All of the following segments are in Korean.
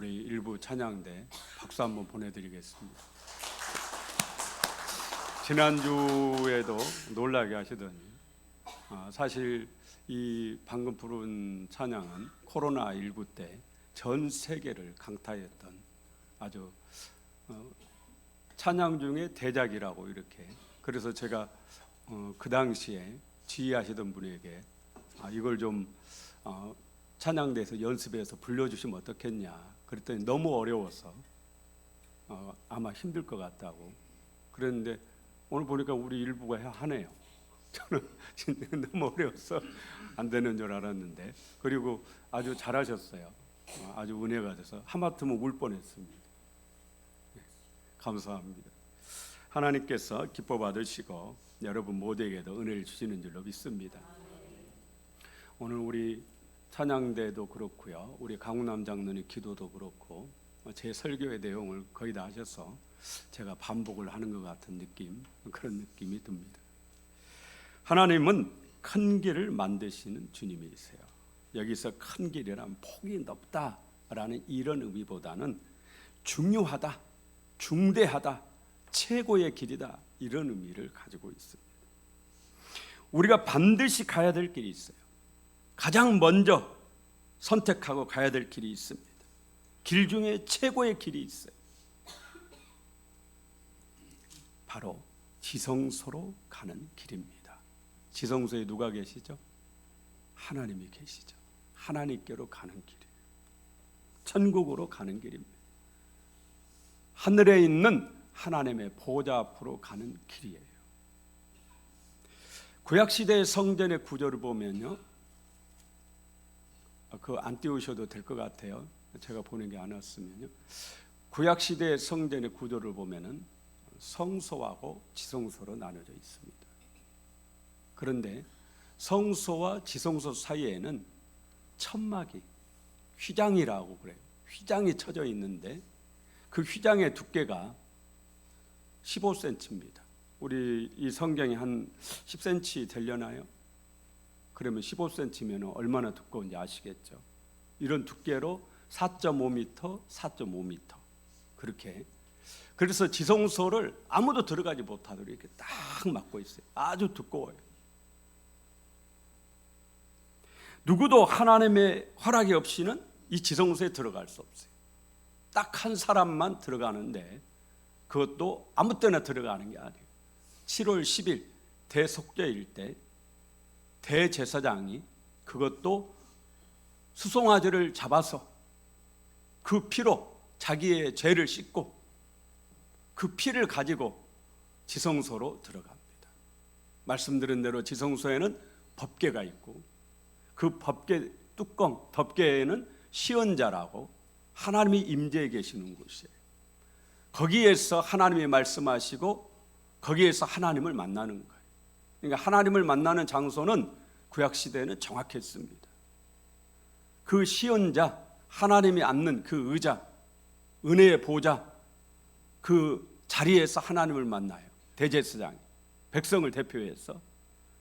우리 일부 찬양대 박수 한번 보내드리겠습니다. 지난주에도 놀라게 하시더니 사실 이 방금 부른 찬양은 코로나19 때 전 세계를 강타했던 아주 찬양 중에 대작이라고 이렇게, 그래서 제가 그 당시에 지휘하시던 분에게 이걸 좀 찬양대에서 연습해서 불러주시면 어떻겠냐 그랬더니 너무 어려워서 아마 힘들 것 같다고 그랬는데, 오늘 보니까 우리 일부가 하네요. 저는 진짜 너무 어려워서 안 되는 줄 알았는데, 그리고 아주 잘하셨어요. 아주 은혜가 돼서 하마터면 울 뻔했습니다. 감사합니다. 하나님께서 기뻐 받으시고 여러분 모두에게도 은혜를 주시는 줄로 믿습니다. 오늘 우리 찬양대도 그렇고요, 우리 강훈남 장로님 기도도 그렇고 제 설교의 내용을 거의 다 하셔서 제가 반복을 하는 것 같은 느낌, 그런 느낌이 듭니다. 하나님은 큰 길을 만드시는 주님이세요. 여기서 큰 길이란 폭이 넓다라는 이런 의미보다는 중요하다, 중대하다, 최고의 길이다, 이런 의미를 가지고 있습니다. 우리가 반드시 가야 될 길이 있어요. 가장 먼저 선택하고 가야 될 길이 있습니다. 길 중에 최고의 길이 있어요. 바로 지성소로 가는 길입니다. 지성소에 누가 계시죠? 하나님이 계시죠. 하나님께로 가는 길이에요. 천국으로 가는 길입니다. 하늘에 있는 하나님의 보좌 앞으로 가는 길이에요. 구약시대의 성전의 구조를 보면요, 그거 안 띄우셔도 될 것 같아요. 제가 보는 게 안 왔으면요. 구약시대의 성전의 구조를 보면은 성소하고 지성소로 나눠져 있습니다. 그런데 성소와 지성소 사이에는 천막이, 휘장이라고 그래요. 휘장이 쳐져 있는데 그 휘장의 두께가 15cm입니다. 우리 이 성경이 한 10cm 되려나요? 그러면 15cm면 얼마나 두꺼운지 아시겠죠? 이런 두께로 4.5m, 4.5m 그렇게. 그래서 지성소를 아무도 들어가지 못하도록 이렇게 딱 막고 있어요. 아주 두꺼워요. 누구도 하나님의 허락이 없이는 이 지성소에 들어갈 수 없어요. 딱 한 사람만 들어가는데 그것도 아무 때나 들어가는 게 아니에요. 7월 10일 대속죄일 때 대제사장이 그것도 수송아지를 잡아서 그 피로 자기의 죄를 씻고 그 피를 가지고 지성소로 들어갑니다. 말씀드린 대로 지성소에는 법궤가 있고 그 법궤 뚜껑, 덮개에는 시언자라고 하나님이 임재해 계시는 곳이에요. 거기에서 하나님이 말씀하시고 거기에서 하나님을 만나는 거예요. 그러니까 하나님을 만나는 장소는 구약시대에는 정확했습니다. 그 시언자, 하나님이 앉는 그 의자, 은혜의 보좌, 그 자리에서 하나님을 만나요. 대제사장이 백성을 대표해서.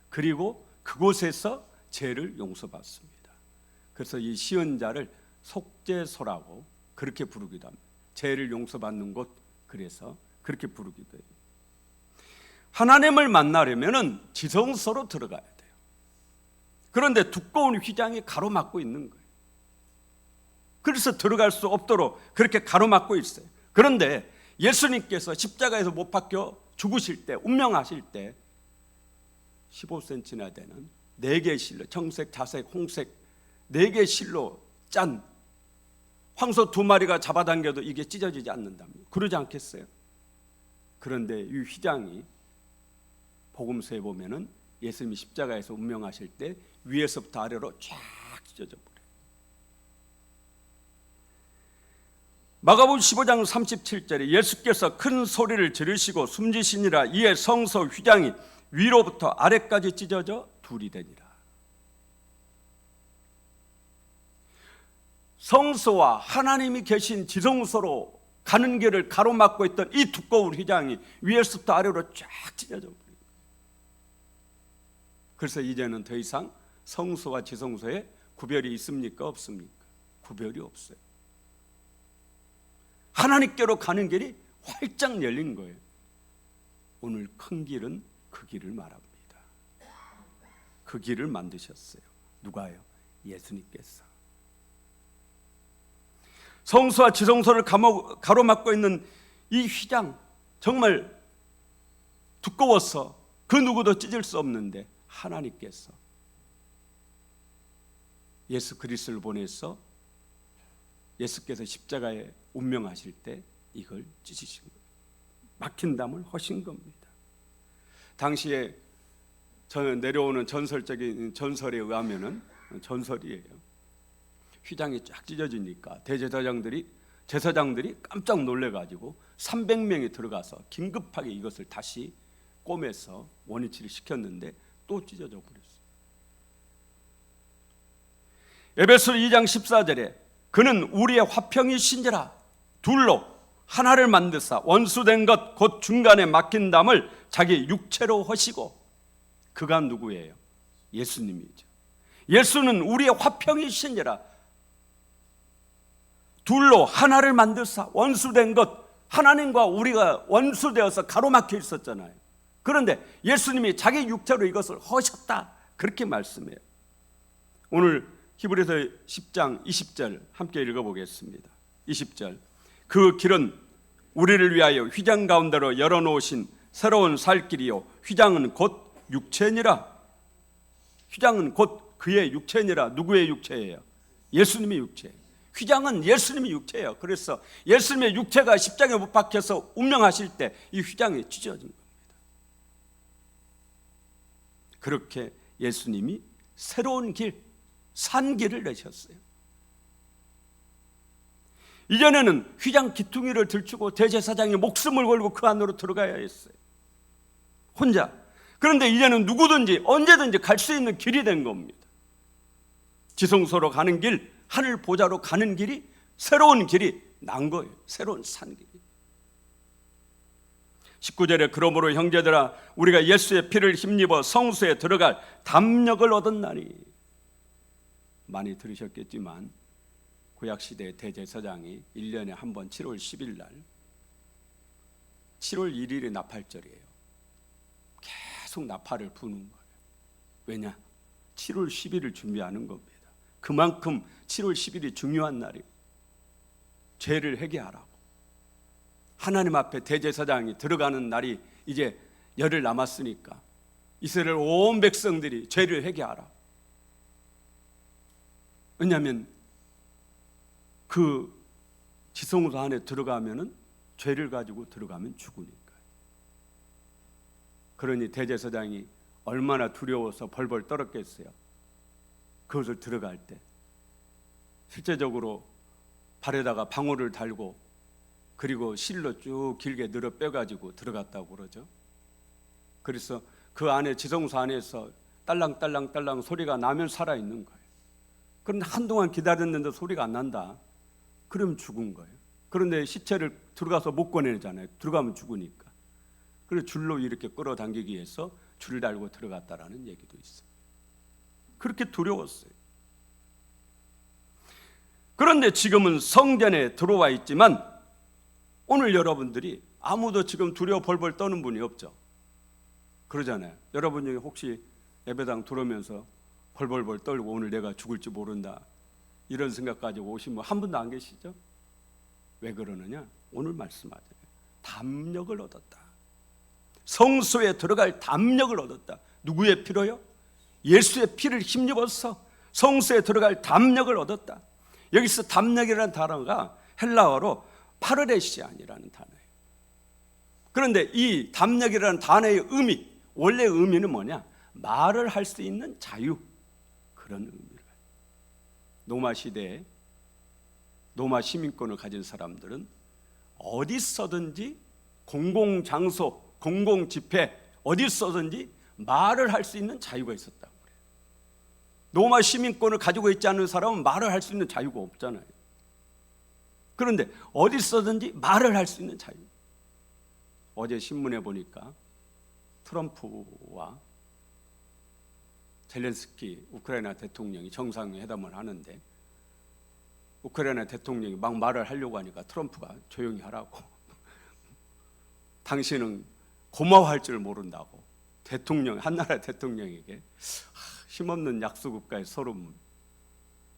그리고 그곳에서 죄를 용서받습니다. 그래서 이 시언자를 속죄소라고 그렇게 부르기도 합니다. 죄를 용서받는 곳, 그래서 그렇게 부르기도 해요. 하나님을 만나려면 지성소로 들어가야 돼요. 그런데 두꺼운 휘장이 가로막고 있는 거예요. 그래서 들어갈 수 없도록 그렇게 가로막고 있어요. 그런데 예수님께서 십자가에서 못 박혀 죽으실 때, 운명하실 때 15cm나 되는 4개의 실로, 청색, 자색, 홍색 4개의 실로 짠 황소 2마리가 잡아당겨도 이게 찢어지지 않는답니다. 그러지 않겠어요? 그런데 이 휘장이 복음서에 보면은 예수님이 십자가에서 운명하실 때 위에서부터 아래로 쫙 찢어져 버려요. 마가복음 15장 37절에 예수께서 큰 소리를 지르시고 숨지시니라. 이에 성소 휘장이 위로부터 아래까지 찢어져 둘이 되니라. 성소와 하나님이 계신 지성소로 가는 길을 가로막고 있던 이 두꺼운 휘장이 위에서부터 아래로 쫙 찢어져 버려요. 그래서 이제는 더 이상 성소와 지성소에 구별이 있습니까? 없습니까? 구별이 없어요. 하나님께로 가는 길이 활짝 열린 거예요. 오늘 큰 길은 그 길을 말합니다. 그 길을 만드셨어요. 누가요? 예수님께서. 성소와 지성소를 가로막고 있는 이 휘장, 정말 두꺼워서 그 누구도 찢을 수 없는데 하나님께서 예수 그리스도를 보내서 예수께서 십자가에 운명하실 때 이걸 찢으신 거예요. 막힌 담을 허신 겁니다. 당시에 내려오는 전설적인 전설에 의하면은, 전설이에요. 휘장이 쫙 찢어지니까 제사장들이 깜짝 놀래가지고 300명이 들어가서 긴급하게 이것을 다시 꼬매서 원위치를 시켰는데 또 찢어져 버렸어요. 에베소 2장 14절에 그는 우리의 화평이신지라 둘로 하나를 만드사 원수된 것 곧 중간에 막힌 담을 자기 육체로 허시고, 그가 누구예요? 예수님이죠. 예수는 우리의 화평이신지라 둘로 하나를 만드사 원수된 것, 하나님과 우리가 원수되어서 가로막혀 있었잖아요. 그런데 예수님이 자기 육체로 이것을 허셨다, 그렇게 말씀해요. 오늘 히브리서 10장 20절 함께 읽어보겠습니다. 20절, 그 길은 우리를 위하여 휘장 가운데로 열어놓으신 새로운 살 길이요 휘장은 곧 육체니라. 휘장은 곧 그의 육체니라. 누구의 육체예요? 예수님의 육체. 휘장은 예수님의 육체예요. 그래서 예수님의 육체가 십자가에 못 박혀서 운명하실 때 이 휘장이 찢어진 겁니다. 그렇게 예수님이 새로운 길, 산 길을 내셨어요. 이전에는 휘장 기퉁이를 들추고 대제사장이 목숨을 걸고 그 안으로 들어가야 했어요, 혼자. 그런데 이제는 누구든지 언제든지 갈 수 있는 길이 된 겁니다. 지성소로 가는 길, 하늘 보좌로 가는 길이, 새로운 길이 난 거예요. 새로운 산 길이. 19절에 그러므로 형제들아 우리가 예수의 피를 힘입어 성소에 들어갈 담력을 얻었나니. 많이 들으셨겠지만 구약시대 대제사장이 1년에 한 번 7월 10일 날, 7월 1일이 나팔절이에요. 계속 나팔을 부는 거예요. 왜냐? 7월 10일을 준비하는 겁니다. 그만큼 7월 10일이 중요한 날이에요. 죄를 회개하라고. 하나님 앞에 대제사장이 들어가는 날이 이제 열흘 남았으니까 이스라엘 온 백성들이 죄를 회개하라. 왜냐하면 그 지성소 안에 들어가면은 죄를 가지고 들어가면 죽으니까. 그러니 대제사장이 얼마나 두려워서 벌벌 떨었겠어요. 그것을 들어갈 때 실제적으로 발에다가 방울을 달고 그리고 실로 쭉 길게 늘어 빼가지고 들어갔다고 그러죠. 그래서 그 안에 지성소 안에서 딸랑딸랑딸랑 소리가 나면 살아있는 거예요. 그런데 한동안 기다렸는데 소리가 안 난다. 그러면 죽은 거예요. 그런데 시체를 들어가서 못 꺼내잖아요. 들어가면 죽으니까. 그래서 줄로 이렇게 끌어당기기 위해서 줄을 달고 들어갔다라는 얘기도 있어요. 그렇게 두려웠어요. 그런데 지금은 성전에 들어와 있지만 오늘 여러분들이 아무도 지금 두려워 벌벌 떠는 분이 없죠. 그러잖아요. 여러분 중에 혹시 예배당 들어오면서 벌벌벌 떨고 오늘 내가 죽을지 모른다 이런 생각 가지고 오신 분 한 분도 안 계시죠? 왜 그러느냐? 오늘 말씀하잖아요. 담력을 얻었다. 성소에 들어갈 담력을 얻었다. 누구의 피로요? 예수의 피를 힘입어서 성소에 들어갈 담력을 얻었다. 여기서 담력이라는 단어가 헬라어로 파르레시안이라는 단어예요. 그런데 이 담력이라는 단어의 의미, 원래 의미는 뭐냐? 말을 할 수 있는 자유, 그런 의미를. 로마 시대에 로마 시민권을 가진 사람들은 어디서든지 공공장소, 공공집회 어디서든지 말을 할 수 있는 자유가 있었다고 그래요. 로마 시민권을 가지고 있지 않은 사람은 말을 할 수 있는 자유가 없잖아요. 그런데 어디서든지 말을 할 수 있는 자유. 어제 신문에 보니까 트럼프와 젤렌스키 우크라이나 대통령이 정상회담을 하는데 우크라이나 대통령이 막 말을 하려고 하니까 트럼프가 조용히 하라고. 당신은 고마워할 줄 모른다고. 한 나라 대통령에게 힘없는 약소국가의 서름,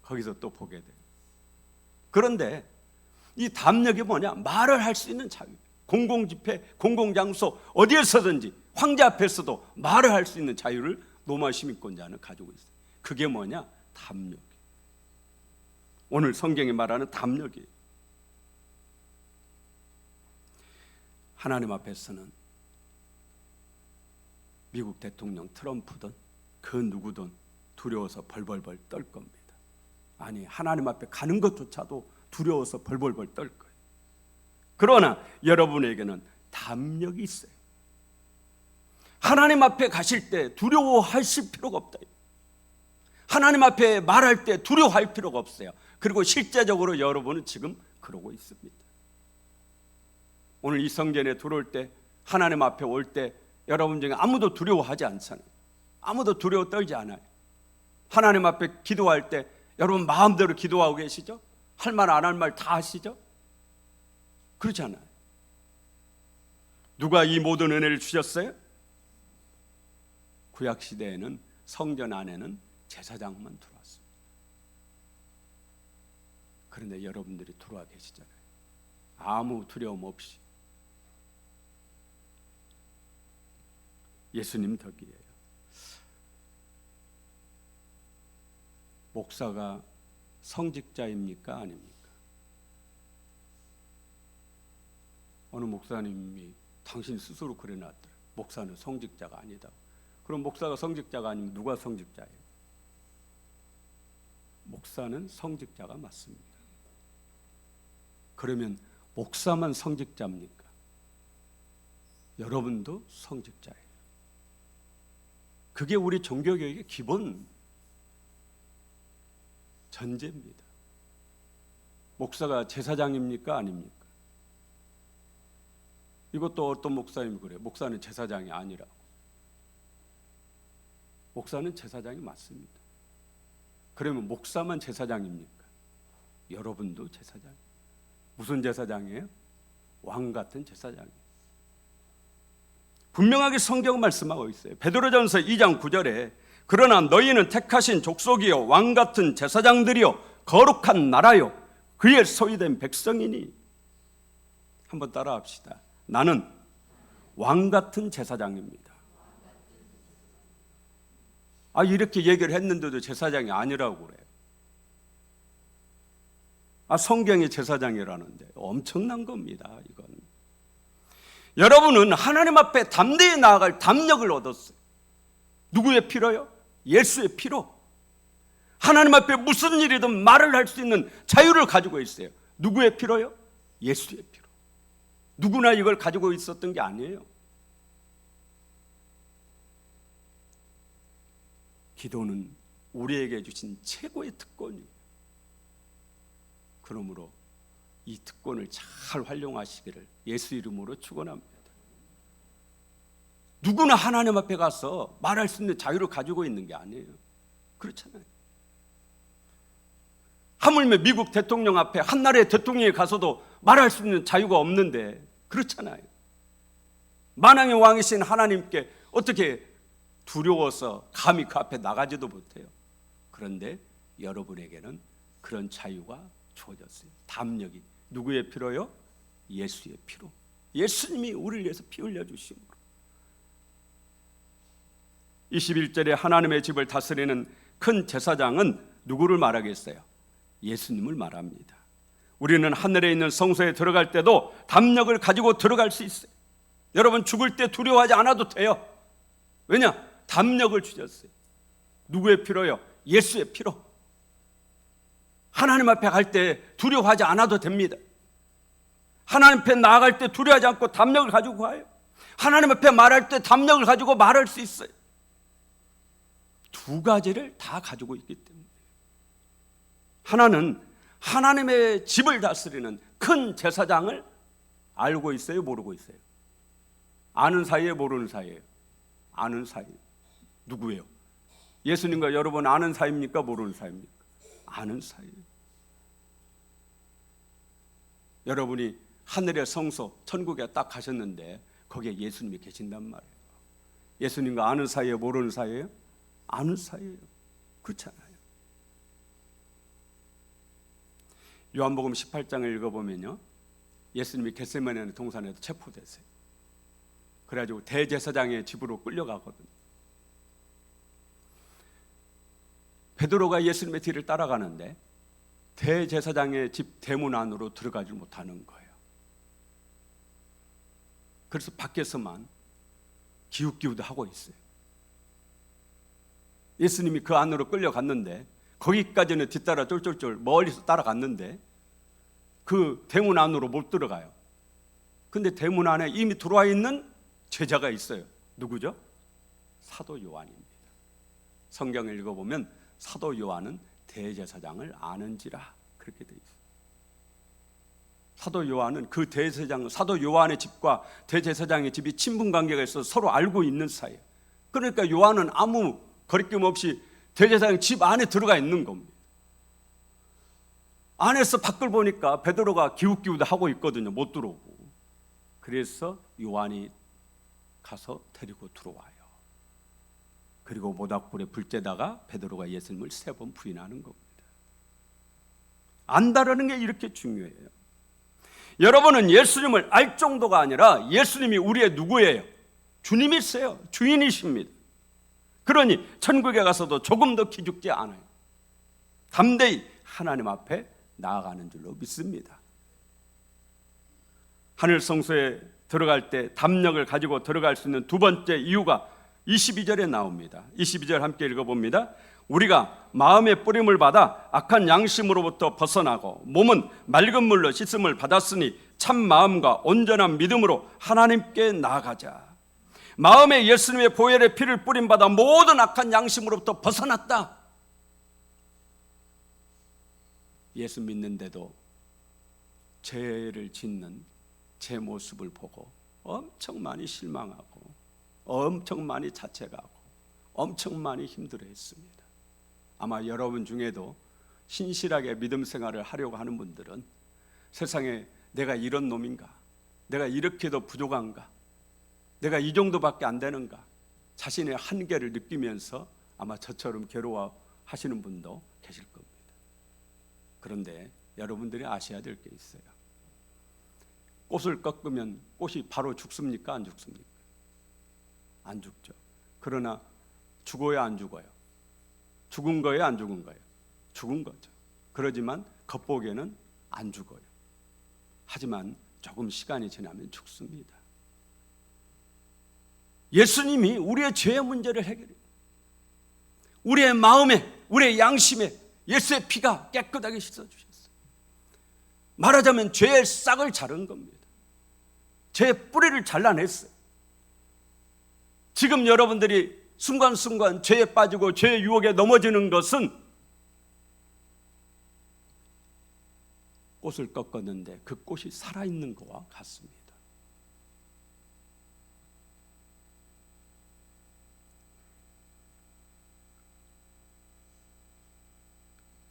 거기서 또 보게 돼요. 그런데 이 담력이 뭐냐? 말을 할 수 있는 자유. 공공집회, 공공장소 어디에서든지 황제 앞에서도 말을 할 수 있는 자유를 로마 시민권자는 가지고 있어요. 그게 뭐냐? 담력. 오늘 성경이 말하는 담력이에요. 하나님 앞에서는 미국 대통령 트럼프든 그 누구든 두려워서 벌벌벌 떨 겁니다. 아니, 하나님 앞에 가는 것조차도 두려워서 벌벌벌 떨 거예요. 그러나 여러분에게는 담력이 있어요. 하나님 앞에 가실 때 두려워하실 필요가 없다. 하나님 앞에 말할 때 두려워할 필요가 없어요. 그리고 실제적으로 여러분은 지금 그러고 있습니다. 오늘 이 성전에 들어올 때, 하나님 앞에 올 때 여러분 중에 아무도 두려워하지 않잖아요. 아무도 두려워 떨지 않아요. 하나님 앞에 기도할 때 여러분 마음대로 기도하고 계시죠? 할 말 안 할 말 다 하시죠? 그렇지 않아요. 누가 이 모든 은혜를 주셨어요? 구약시대에는 성전 안에는 제사장만 들어왔습니다. 그런데 여러분들이 들어와 계시잖아요. 아무 두려움 없이. 예수님 덕이에요. 목사가 성직자입니까? 아닙니까? 어느 목사님이 당신 스스로 그래 놨더라. 목사는 성직자가 아니다고. 그럼 목사가 성직자가 아니면 누가 성직자예요? 목사는 성직자가 맞습니다. 그러면 목사만 성직자입니까? 여러분도 성직자예요. 그게 우리 종교교육의 기본 전제입니다. 목사가 제사장입니까? 아닙니까? 이것도 어떤 목사님이 그래요. 목사는 제사장이 아니라고. 목사는 제사장이 맞습니다. 그러면 목사만 제사장입니까? 여러분도 제사장. 무슨 제사장이에요? 왕 같은 제사장이에요. 분명하게 성경 말씀하고 있어요. 베드로전서 2장 9절에 그러나 너희는 택하신 족속이요 왕 같은 제사장들이요 거룩한 나라요 그의 소유된 백성이니. 한번 따라합시다. 나는 왕 같은 제사장입니다. 이렇게 얘기를 했는데도 제사장이 아니라고 그래요. 성경이 제사장이라는데 엄청난 겁니다. 이건. 여러분은 하나님 앞에 담대히 나아갈 담력을 얻었어요. 누구의 피로요? 예수의 피로. 하나님 앞에 무슨 일이든 말을 할 수 있는 자유를 가지고 있어요. 누구의 피로요? 예수의 피로. 누구나 이걸 가지고 있었던 게 아니에요. 기도는 우리에게 주신 최고의 특권이에요. 그러므로 이 특권을 잘 활용하시기를 예수 이름으로 축원합니다. 누구나 하나님 앞에 가서 말할 수 있는 자유를 가지고 있는 게 아니에요. 그렇잖아요. 하물며 미국 대통령 앞에 한 나라의 대통령이 가서도 말할 수 있는 자유가 없는데 그렇잖아요. 만왕의 왕이신 하나님께 어떻게 두려워서 감히 그 앞에 나가지도 못해요. 그런데 여러분에게는 그런 자유가 주어졌어요. 담력이. 누구의 피로요? 예수의 피로. 예수님이 우리를 위해서 피 흘려주심으로. 21절에 하나님의 집을 다스리는 큰 제사장은 누구를 말하겠어요? 예수님을 말합니다. 우리는 하늘에 있는 성소에 들어갈 때도 담력을 가지고 들어갈 수 있어요. 여러분 죽을 때 두려워하지 않아도 돼요. 왜냐? 담력을 주셨어요. 누구의 피로요? 예수의 피로. 하나님 앞에 갈 때 두려워하지 않아도 됩니다. 하나님 앞에 나아갈 때 두려워하지 않고 담력을 가지고 가요. 하나님 앞에 말할 때 담력을 가지고 말할 수 있어요. 두 가지를 다 가지고 있기 때문에. 하나는 하나님의 집을 다스리는 큰 제사장을 알고 있어요? 모르고 있어요? 아는 사이에 모르는 사이에요? 아는 사이. 누구예요? 예수님과 여러분 아는 사이입니까? 모르는 사이입니까? 아는 사이예요. 여러분이 하늘의 성소 천국에 딱 가셨는데 거기에 예수님이 계신단 말이에요. 예수님과 아는 사이예요, 모르는 사이예요? 아는 사이예요. 그렇잖아요. 요한복음 18장을 읽어보면요, 예수님이 겟세마네 동산에도 체포되세요. 그래가지고 대제사장의 집으로 끌려가거든요. 베드로가 예수님의 뒤를 따라가는데 대제사장의 집 대문 안으로 들어가지 못하는 거예요. 그래서 밖에서만 기웃기웃하고 있어요. 예수님이 그 안으로 끌려갔는데 거기까지는 뒤따라 쫄쫄쫄 멀리서 따라갔는데 그 대문 안으로 못 들어가요. 근데 대문 안에 이미 들어와 있는 제자가 있어요. 누구죠? 사도 요한입니다. 성경을 읽어보면 사도 요한은 대제사장을 아는지라 그렇게 되어 있어요. 사도 요한은 그 대제사장, 사도 요한의 집과 대제사장의 집이 친분 관계가 있어서 서로 알고 있는 사이예요. 그러니까 요한은 아무 거리낌 없이 대제사장 집 안에 들어가 있는 겁니다. 안에서 밖을 보니까 베드로가 기웃기웃하고 있거든요. 못 들어오고. 그래서 요한이 가서 데리고 들어와요. 그리고 모닥불에 불 쬐다가 베드로가 예수님을 3번 부인하는 겁니다. 안다라는 게 이렇게 중요해요. 여러분은 예수님을 알 정도가 아니라 예수님이 우리의 누구예요? 주님이세요. 주인이십니다. 그러니 천국에 가서도 조금 더 기죽지 않아요. 담대히 하나님 앞에 나아가는 줄로 믿습니다. 하늘 성소에 들어갈 때 담력을 가지고 들어갈 수 있는 두 번째 이유가 22절에 나옵니다. 22절 함께 읽어봅니다. 우리가 마음의 뿌림을 받아 악한 양심으로부터 벗어나고 몸은 맑은 물로 씻음을 받았으니 참 마음과 온전한 믿음으로 하나님께 나아가자. 마음에 예수님의 보혈의 피를 뿌림받아 모든 악한 양심으로부터 벗어났다. 예수 믿는데도 죄를 짓는 제 모습을 보고 엄청 많이 실망하고 엄청 많이 자책하고 엄청 많이 힘들어했습니다. 아마 여러분 중에도 신실하게 믿음 생활을 하려고 하는 분들은 세상에 내가 이런 놈인가? 내가 이렇게도 부족한가? 내가 이 정도밖에 안 되는가? 자신의 한계를 느끼면서 아마 저처럼 괴로워하시는 분도 계실 겁니다. 그런데 여러분들이 아셔야 될 게 있어요. 꽃을 꺾으면 꽃이 바로 죽습니까? 안 죽습니까? 안 죽죠. 그러나 죽어야 안 죽어요? 죽은 거예요? 안 죽은 거예요? 죽은 거죠. 그러지만 겉보기에는 안 죽어요. 하지만 조금 시간이 지나면 죽습니다. 예수님이 우리의 죄의 문제를 해결해요. 우리의 마음에, 우리의 양심에 예수의 피가 깨끗하게 씻어주셨어요. 말하자면 죄의 싹을 자른 겁니다. 죄의 뿌리를 잘라냈어요. 지금 여러분들이 순간순간 죄에 빠지고 죄의 유혹에 넘어지는 것은 꽃을 꺾었는데 그 꽃이 살아있는 것과 같습니다.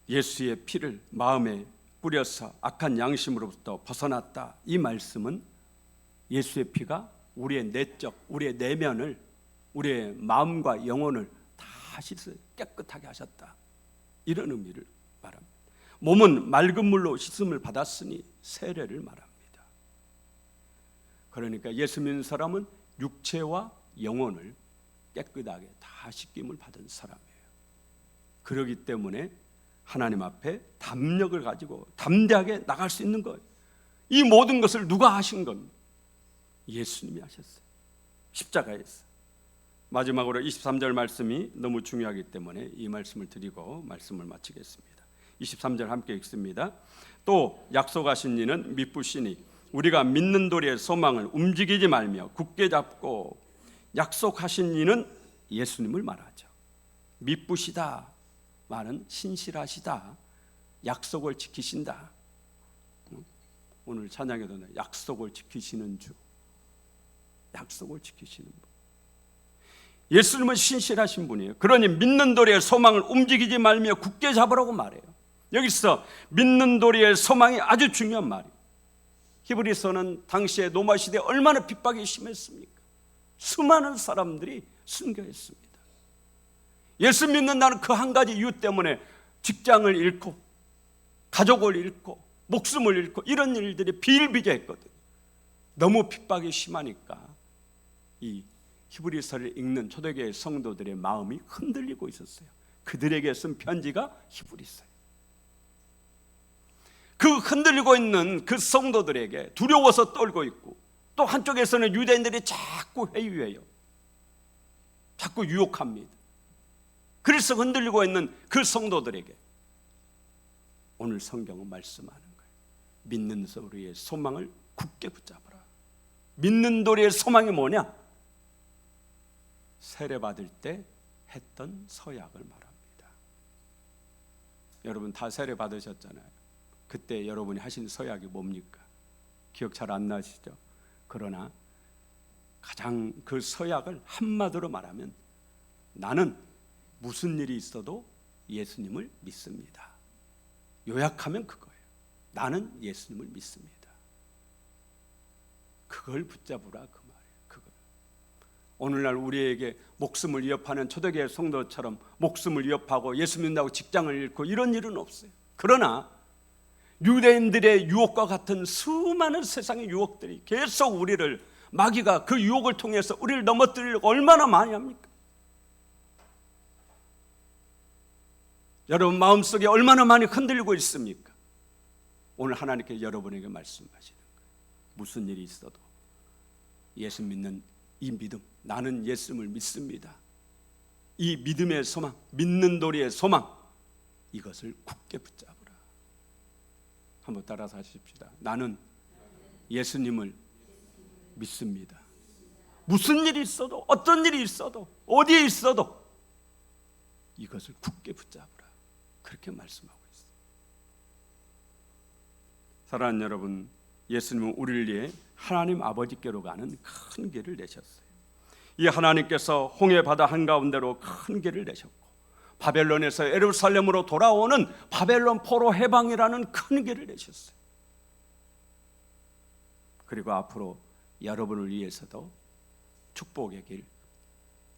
예수의 피를 마음에 뿌려서 악한 양심으로부터 벗어났다. 이 말씀은 예수의 피가 우리의 내적, 우리의 내면을, 우리의 마음과 영혼을 다 씻어 깨끗하게 하셨다. 이런 의미를 말합니다. 몸은 맑은 물로 씻음을 받았으니 세례를 말합니다. 그러니까 예수 믿는 사람은 육체와 영혼을 깨끗하게 다 씻김을 받은 사람이에요. 그렇기 때문에 하나님 앞에 담력을 가지고 담대하게 나갈 수 있는 거예요. 이 모든 것을 누가 하신 겁니까? 예수님이 하셨어요. 십자가에서. 마지막으로 23절 말씀이 너무 중요하기 때문에 이 말씀을 드리고 말씀을 마치겠습니다. 23절 함께 읽습니다. 또 약속하신 이는 미쁘시니 우리가 믿는 도리의 소망을 움직이지 말며 굳게 잡고, 약속하신 이는 예수님을 말하죠. 미쁘시다 말은 신실하시다, 약속을 지키신다. 오늘 찬양에도 약속을 지키시는 주, 약속을 지키시는 분. 예수님은 신실하신 분이에요. 그러니 믿는 도리의 소망을 움직이지 말며 굳게 잡으라고 말해요. 여기서 믿는 도리의 소망이 아주 중요한 말이에요. 히브리서는 당시에 로마 시대에 얼마나 핍박이 심했습니까? 수많은 사람들이 순교했습니다. 예수 믿는다는 그 한 가지 이유 때문에 직장을 잃고 가족을 잃고 목숨을 잃고 이런 일들이 비일비재했거든요. 너무 핍박이 심하니까 이 히브리서를 읽는 초대교회 성도들의 마음이 흔들리고 있었어요. 그들에게 쓴 편지가 히브리서예요. 그 흔들리고 있는 그 성도들에게 두려워서 떨고 있고, 또 한쪽에서는 유대인들이 자꾸 회유해요. 자꾸 유혹합니다. 그래서 흔들리고 있는 그 성도들에게 오늘 성경은 말씀하는 거예요. 믿는 우리의 소망을 굳게 붙잡아라. 믿는 도리의 소망이 뭐냐? 세례받을 때 했던 서약을 말합니다. 여러분 다 세례받으셨잖아요. 그때 여러분이 하신 서약이 뭡니까? 기억 잘 안 나시죠? 그러나 가장 그 서약을 한마디로 말하면 나는 무슨 일이 있어도 예수님을 믿습니다. 요약하면 그거예요. 나는 예수님을 믿습니다. 그걸 붙잡으라 그 말이에요. 그거. 오늘날 우리에게 목숨을 위협하는 초대교회 성도처럼 목숨을 위협하고 예수 믿는다고 직장을 잃고 이런 일은 없어요. 그러나 유대인들의 유혹과 같은 수많은 세상의 유혹들이 계속 우리를, 마귀가 그 유혹을 통해서 우리를 넘어뜨리려고 얼마나 많이 합니까? 여러분 마음속에 얼마나 많이 흔들리고 있습니까? 오늘 하나님께 여러분에게 말씀하시는 거예요. 무슨 일이 있어도 예수 믿는 이 믿음, 나는 예수님을 믿습니다. 이 믿음의 소망, 믿는 도리의 소망, 이것을 굳게 붙잡으라. 한번 따라서 하십시다. 나는 예수님을 믿습니다. 무슨 일이 있어도, 어떤 일이 있어도, 어디에 있어도 이것을 굳게 붙잡으라. 그렇게 말씀하고 있어요. 사랑하는 여러분, 예수님은 우리를 위해 하나님 아버지께로 가는 큰 길을 내셨어요. 이 하나님께서 홍해 바다 한가운데로 큰 길을 내셨고, 바벨론에서 예루살렘으로 돌아오는 바벨론 포로 해방이라는 큰 길을 내셨어요. 그리고 앞으로 여러분을 위해서도 축복의 길,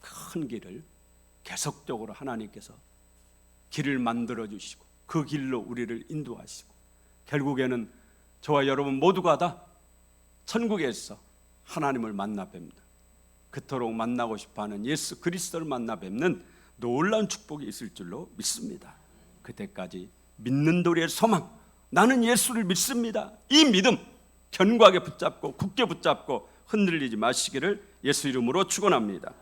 큰 길을 계속적으로 하나님께서 길을 만들어 주시고 그 길로 우리를 인도하시고, 결국에는 저와 여러분 모두가 다 천국에서 하나님을 만나 뵙니다. 그토록 만나고 싶어하는 예수 그리스도를 만나 뵙는 놀라운 축복이 있을 줄로 믿습니다. 그때까지 믿는 도리의 소망, 나는 예수를 믿습니다. 이 믿음 견고하게 붙잡고 굳게 붙잡고 흔들리지 마시기를 예수 이름으로 축원합니다.